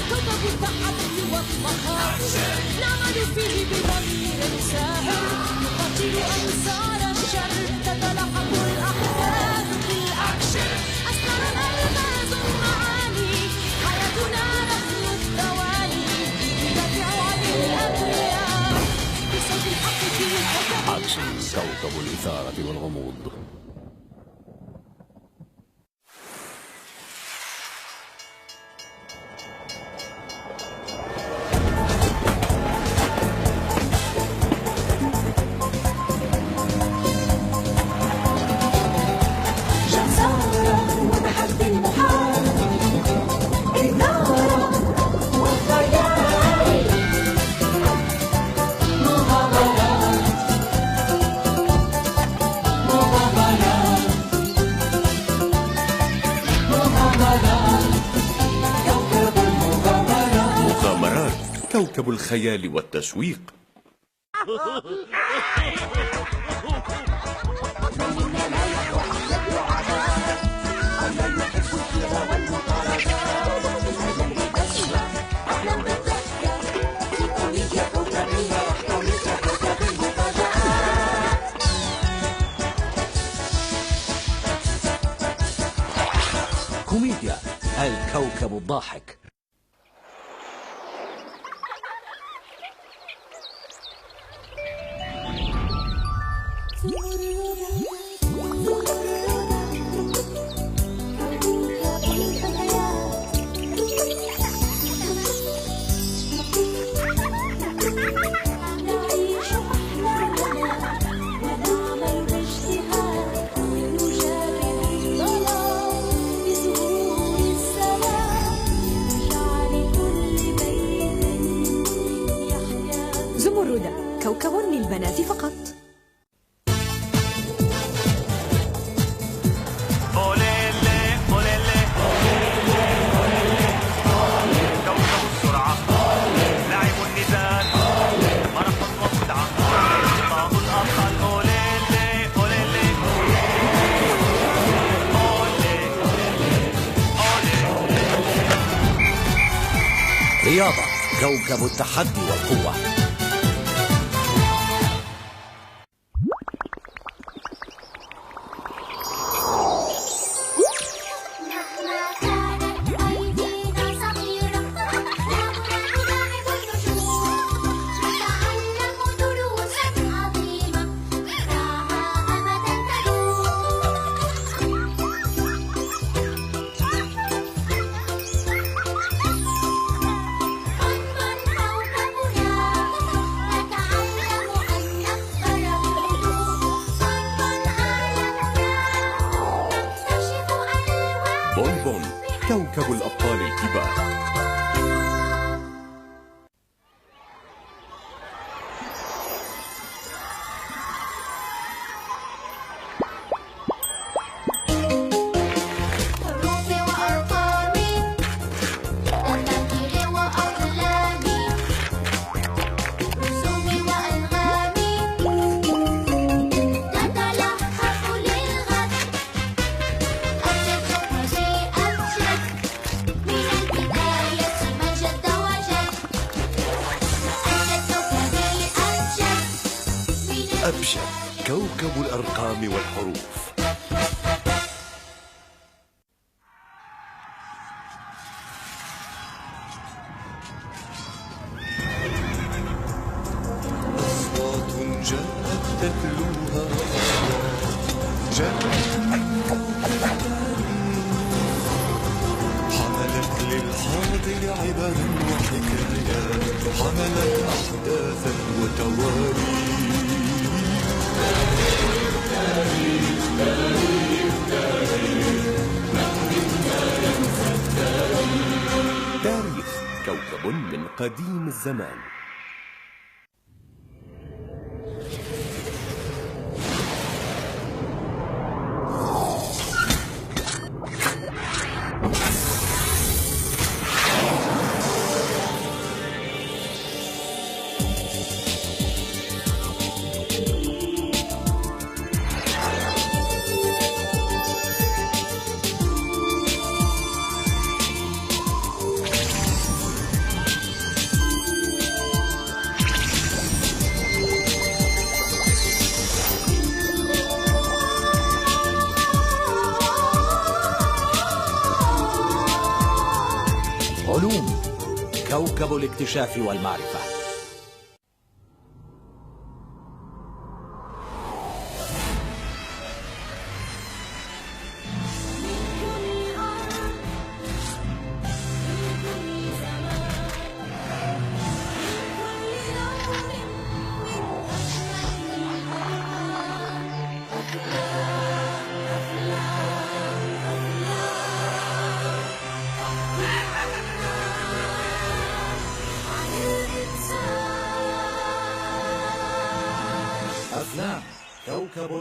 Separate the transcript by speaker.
Speaker 1: كوكب التحدي والمخاطر نعمل فيه بضمير ساهر نقاتل أنصار الشر تتلاحق الأحداث في الأكشن أسرارنا ألغاز معاني حياتنا رسم الثواني ندافع عن الأبرياء بصوت الحق في
Speaker 2: أكشن كوكب الإثارة والغموض.
Speaker 3: كوكب الخيال والتشويق.
Speaker 4: كوميديا الكوكب الضاحك.
Speaker 1: زمردة كوكب للبنات فقط.
Speaker 4: رياضة كوكب التحدي والقوة.
Speaker 3: بونبون كوكب الأبطال الكبار.
Speaker 2: أبشر كوكب الأرقام والحروف.
Speaker 5: أصوات جاءت تتلوها حملت للحاضر عبر وحكايات حملت أحداثا وتواريخ
Speaker 3: تاريخ كوكب من قديم الزمان.
Speaker 4: كوكب الاكتشاف والمعرفة. أفلام كوكب